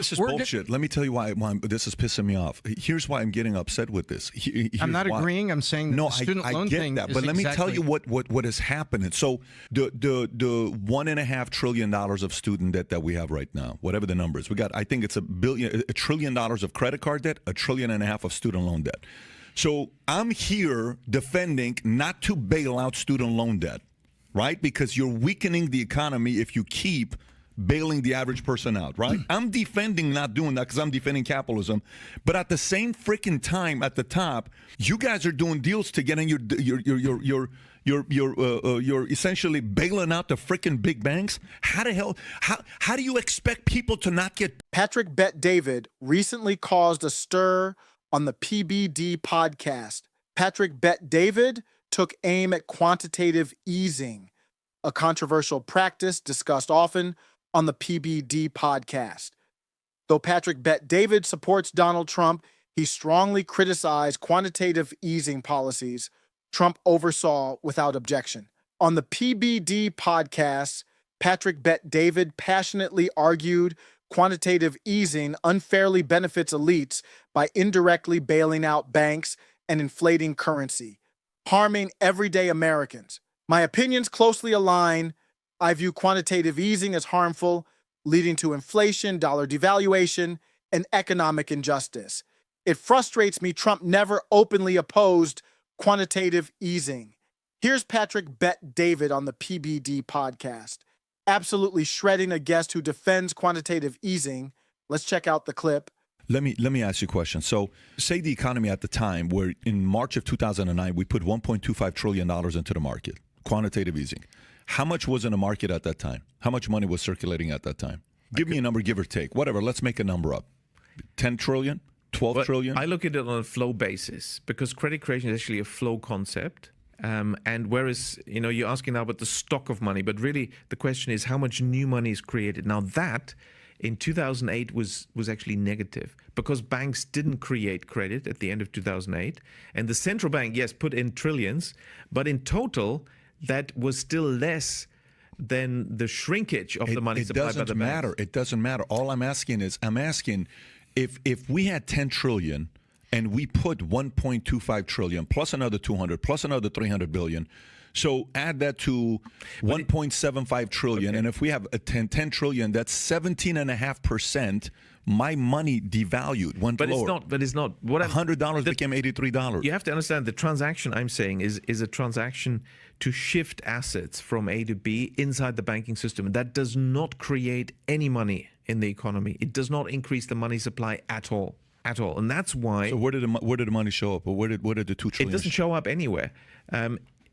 This is bullshit. Let me tell you why this is pissing me off. Here's why I'm getting upset with this. I'm not agreeing. I'm saying no, the student loan get thing that. is But let me tell exactly... you what is happening. So the $1.5 trillion of student debt that we have right now, whatever the number is, we got. I think it's $1 trillion of credit card debt, $1.5 trillion of student loan debt. So I'm here defending not to bail out student loan debt, right? Because you're weakening the economy if you keep bailing the average person out, right? I'm defending not doing that because I'm defending capitalism. But at the same freaking time, at the top, you guys are doing deals to get in you're essentially bailing out the freaking big banks. How the hell? How do you expect people to not get? Patrick Bet David recently caused a stir on the PBD podcast. Patrick Bet David took aim at quantitative easing, a controversial practice discussed often on the PBD podcast. Though Patrick Bet David supports Donald Trump, he strongly criticized quantitative easing policies Trump oversaw without objection. On the PBD podcast, Patrick Bet David passionately argued quantitative easing unfairly benefits elites by indirectly bailing out banks and inflating currency, harming everyday Americans. My opinions closely align. I view quantitative easing as harmful, leading to inflation, dollar devaluation, and economic injustice. It frustrates me Trump never openly opposed quantitative easing. Here's Patrick Bet David on the PBD podcast, absolutely shredding a guest who defends quantitative easing. Let's check out the clip. Let me ask you a question. So say the economy at the time, where in March of 2009, we put $1.25 trillion into the market, quantitative easing. How much was in the market at that time? How much money was circulating at that time? Give me a number, give or take. Whatever, let's make a number up. 10 trillion? 12 trillion? I look at it on a flow basis because credit creation is actually a flow concept. And whereas, you're asking now about the stock of money, but really the question is how much new money is created. Now that in 2008 was actually negative because banks didn't create credit at the end of 2008. And the central bank, yes, put in trillions, but in total, that was still less than the shrinkage of the money supplied by the banks. It doesn't matter. All I'm asking is, if we had 10 trillion and we put 1.25 trillion plus another 200 plus another 300 billion, so add that to 1.75 trillion, okay. And if we have a 10 trillion, that's 17.5%. My money devalued, went lower. But it's not. What $100 became $83. You have to understand the transaction I'm saying is a transaction to shift assets from A to B inside the banking system. That does not create any money in the economy. It does not increase the money supply at all. And that's why. So where did the money show up? Or where did the 2 trillion? It doesn't show up anywhere.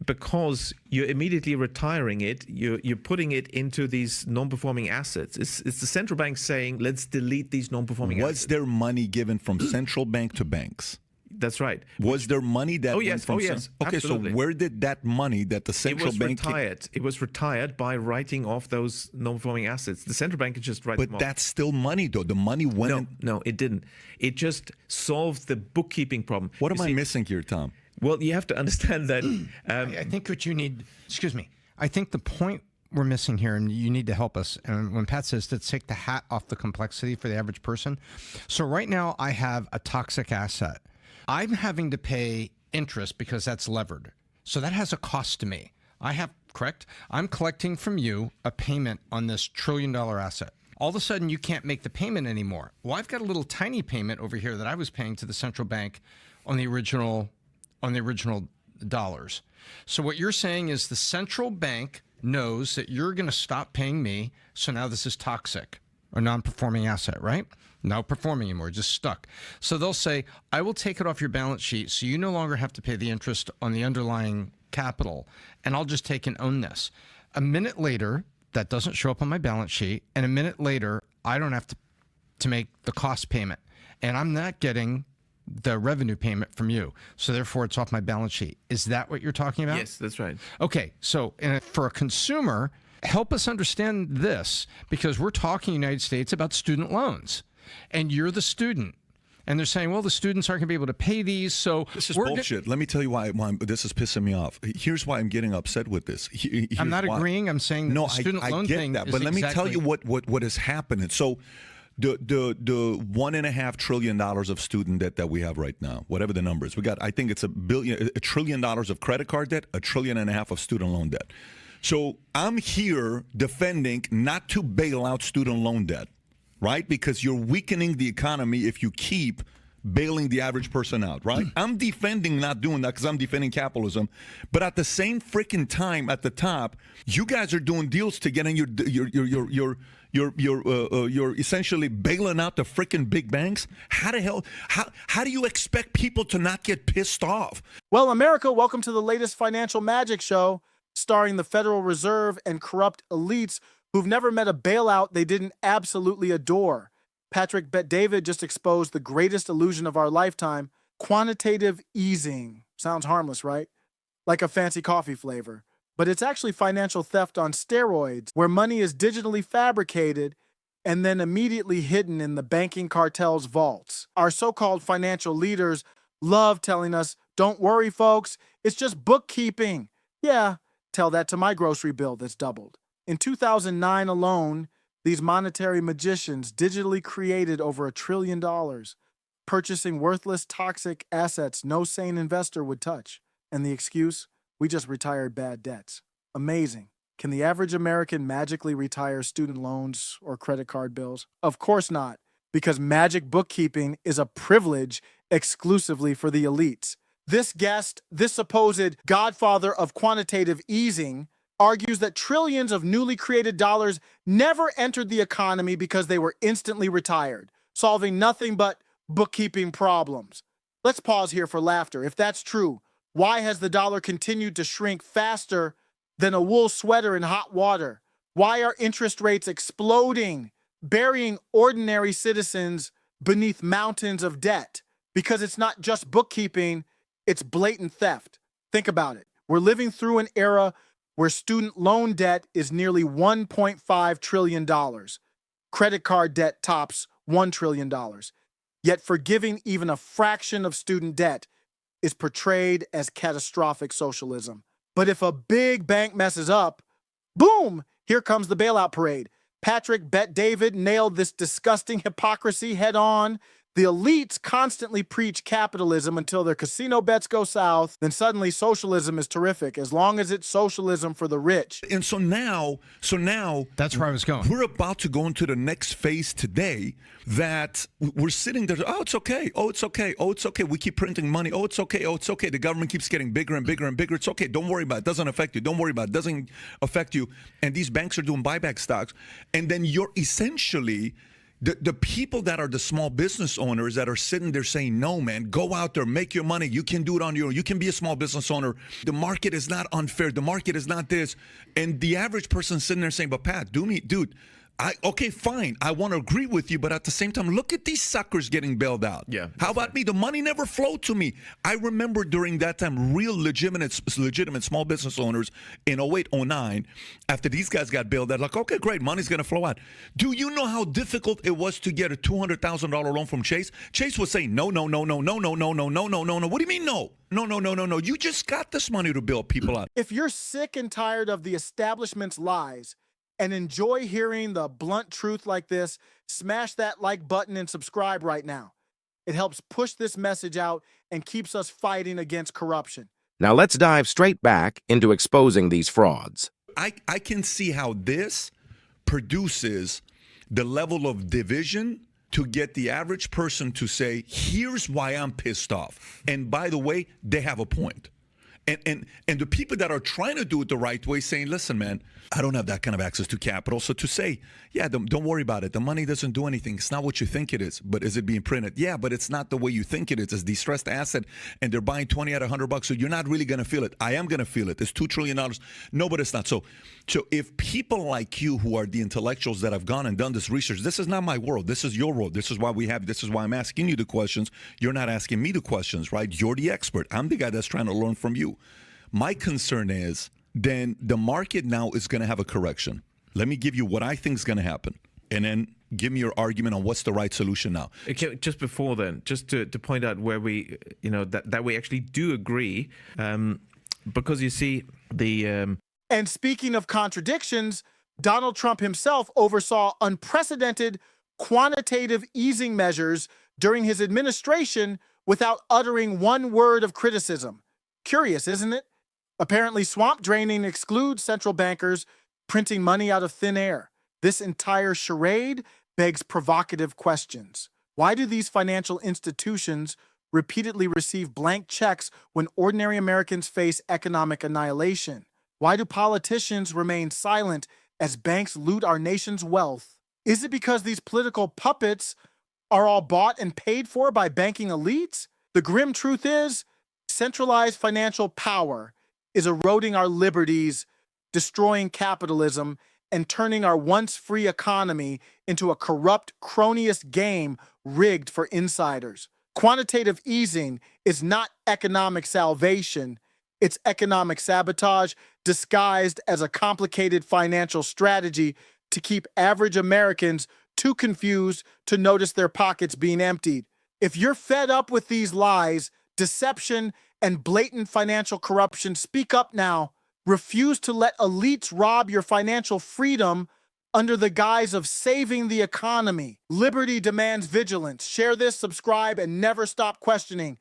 Because you're immediately retiring it, you're putting it into these non-performing assets. It's the central bank saying, let's delete these non-performing assets. Was there money given from central bank to banks? That's right. Was there money that went from yes. Okay, Absolutely. So where did that money that the central bank... It was retired by writing off those non-performing assets. The central bank could just write them off. But that's still money, though. The money went... No, it didn't. It just solved the bookkeeping problem. What am I missing here, Tom? Well, you have to understand that... I think what you need... Excuse me. I think the point we're missing here, and you need to help us, and when Pat says to take the hat off the complexity for the average person. So right now I have a toxic asset. I'm having to pay interest because that's levered. So that has a cost to me. Correct? I'm collecting from you a payment on this $1 trillion asset. All of a sudden, you can't make the payment anymore. Well, I've got a little tiny payment over here that I was paying to the central bank on the original dollars. So what you're saying is the central bank knows that you're going to stop paying me. So now this is toxic or non-performing asset, right? Not performing anymore, just stuck. So they'll say, I will take it off your balance sheet so you no longer have to pay the interest on the underlying capital, and I'll just take and own this. A minute later, that doesn't show up on my balance sheet, and a minute later, I don't have to make the cost payment, and I'm not getting the revenue payment from you. So therefore, it's off my balance sheet. Is that what you're talking about? Yes, that's right. Okay, so for a consumer, help us understand this, because we're talking in the United States about student loans. And you're the student. And they're saying, well, the students aren't going to be able to pay these, so... This is bullshit. Let me tell you why this is pissing me off. Here's why I'm getting upset with this. I'm not agreeing. I'm saying the student loan thing I get that. But let me tell you what is happening. So the $1.5 trillion of student debt that we have right now, whatever the number is, we got, I think it's $1 trillion of credit card debt, $1.5 trillion of student loan debt. So I'm here defending not to bail out student loan debt, right? Because you're weakening the economy if you keep bailing the average person out, right? I'm defending not doing that because I'm defending capitalism. But at the same freaking time, at the top, you guys are doing deals to getting you're essentially bailing out the freaking big banks. How the hell? How do you expect people to not get pissed off? Well, America, welcome to the latest financial magic show, starring the Federal Reserve and corrupt elites who've never met a bailout they didn't absolutely adore. Patrick Bet-David just exposed the greatest illusion of our lifetime, quantitative easing. Sounds harmless, right? Like a fancy coffee flavor. But it's actually financial theft on steroids, where money is digitally fabricated and then immediately hidden in the banking cartel's vaults. Our so-called financial leaders love telling us, don't worry, folks, it's just bookkeeping. Yeah, tell that to my grocery bill that's doubled. In 2009 alone, these monetary magicians digitally created over $1 trillion, purchasing worthless, toxic assets no sane investor would touch. And the excuse? We just retired bad debts. Amazing. Can the average American magically retire student loans or credit card bills? Of course not, because magic bookkeeping is a privilege exclusively for the elites. This guest, this supposed godfather of quantitative easing, argues that trillions of newly created dollars never entered the economy because they were instantly retired, solving nothing but bookkeeping problems. Let's pause here for laughter. If that's true, why has the dollar continued to shrink faster than a wool sweater in hot water? Why are interest rates exploding, burying ordinary citizens beneath mountains of debt? Because it's not just bookkeeping, it's blatant theft. Think about it. We're living through an era where student loan debt is nearly $1.5 trillion. Credit card debt tops $1 trillion. Yet forgiving even a fraction of student debt is portrayed as catastrophic socialism. But if a big bank messes up, boom, here comes the bailout parade. Patrick Bet-David nailed this disgusting hypocrisy head on. The elites constantly preach capitalism until their casino bets go south. Then suddenly socialism is terrific, as long as it's socialism for the rich. And so now That's where I was going. we're about to go into the next phase today that we're sitting there. Oh, it's okay. Oh, it's okay. Oh, it's okay. We keep printing money. Oh, it's okay. Oh, it's okay. The government keeps getting bigger and bigger and bigger. It's okay. Don't worry about it. It doesn't affect you. Don't worry about it. It doesn't affect you. And these banks are doing buyback stocks. And then you're essentially the people that are the small business owners that are sitting there saying, no, man, go out there, make your money. You can do it on your own. You can be a small business owner. The market is not unfair. The market is not this. And the average person sitting there saying, but Pat, dude, okay, fine. I want to agree with you, but at the same time, look at these suckers getting bailed out. Yeah. How about me? The money never flowed to me. I remember during that time, real legitimate small business owners in 08, 09, after these guys got bailed out, like, okay, great, money's going to flow out. Do you know how difficult it was to get a $200,000 loan from Chase? Chase was saying, no. What do you mean no? No. You just got this money to bail people out. If you're sick and tired of the establishment's lies and enjoy hearing the blunt truth like this, smash that like button and subscribe right now. It helps push this message out and keeps us fighting against corruption. Now let's dive straight back into exposing these frauds. I can see how this produces the level of division to get the average person to say, here's why I'm pissed off. And by the way, they have a point. And the people that are trying to do it the right way saying, listen, man, I don't have that kind of access to capital. So to say, yeah, don't worry about it. The money doesn't do anything. It's not what you think it is. But is it being printed? Yeah, but it's not the way you think it is. It's distressed asset, and they're buying 20 at $100. So you're not really going to feel it. I am going to feel it. It's $2 trillion. No, but it's not. So if people like you who are the intellectuals that have gone and done this research, this is not my world. This is your world. This is why this is why I'm asking you the questions. You're not asking me the questions, right? You're the expert. I'm the guy that's trying to learn from you. My concern is then the market now is going to have a correction. Let me give you what I think is going to happen, and then give me your argument on what's the right solution now. Okay, just before then, just to point out where we, that we actually do agree, because you see the. And speaking of contradictions, Donald Trump himself oversaw unprecedented quantitative easing measures during his administration without uttering one word of criticism. Curious, isn't it? Apparently, swamp draining excludes central bankers printing money out of thin air. This entire charade begs provocative questions. Why do these financial institutions repeatedly receive blank checks when ordinary Americans face economic annihilation? Why do politicians remain silent as banks loot our nation's wealth? Is it because these political puppets are all bought and paid for by banking elites? The grim truth is, centralized financial power is eroding our liberties, destroying capitalism, and turning our once free economy into a corrupt, cronyist game rigged for insiders. Quantitative easing is not economic salvation, it's economic sabotage disguised as a complicated financial strategy to keep average Americans too confused to notice their pockets being emptied. If you're fed up with these lies, deception, and blatant financial corruption, speak up now. Refuse to let elites rob your financial freedom under the guise of saving the economy. Liberty demands vigilance. Share this, subscribe, and never stop questioning,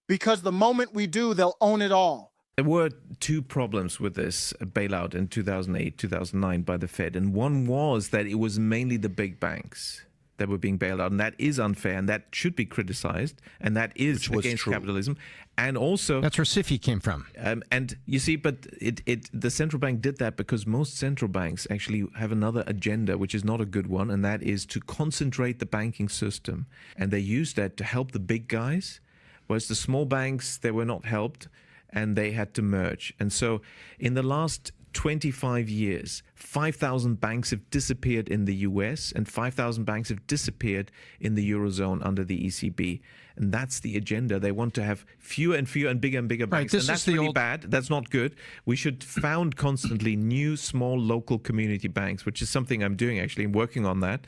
because the moment we do, they'll own it all. There were two problems with this bailout in 2008, 2009 by the Fed. And one was that it was mainly the big banks that were being bailed out. And that is unfair, and that should be criticized. And that is against capitalism. And also, That's where SIFI came from. and you see, but the central bank did that because most central banks actually have another agenda, which is not a good one, and that is to concentrate the banking system. And they use that to help the big guys, whereas the small banks, they were not helped, and they had to merge. And so in the last 25 years, 5,000 banks have disappeared in the US, and 5,000 banks have disappeared in the Eurozone under the ECB. And that's the agenda. They want to have fewer and fewer and bigger banks. this And that's is the really old- bad. That's not good. We should found constantly new, small, local community banks, which is something I'm doing actually, working on that.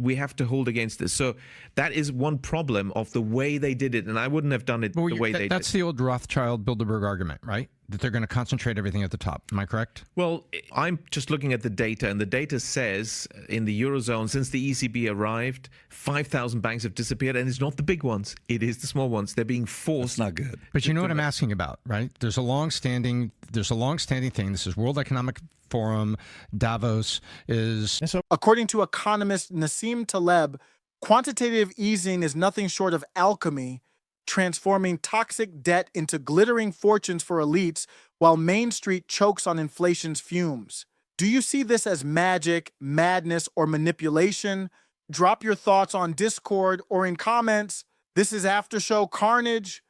We have to hold against this. So that is one problem of the way they did it. And I wouldn't have done it the way they did. That's the old Rothschild-Bilderberg argument, right? That they're going to concentrate everything at the top. Am I correct? Well, I'm just looking at the data, and the data says in the Eurozone, since the ECB arrived, 5,000 banks have disappeared, and it's not the big ones. It is the small ones. They're being forced. It's not good. But you know what I'm asking about, right? There's a long-standing thing. This is World Economic Forum, Davos is. According to economist Nassim Taleb, quantitative easing is nothing short of alchemy, transforming toxic debt into glittering fortunes for elites while Main Street chokes on inflation's fumes. Do you see this as magic, madness, or manipulation? Drop your thoughts on Discord or in comments. This is After Show Carnage.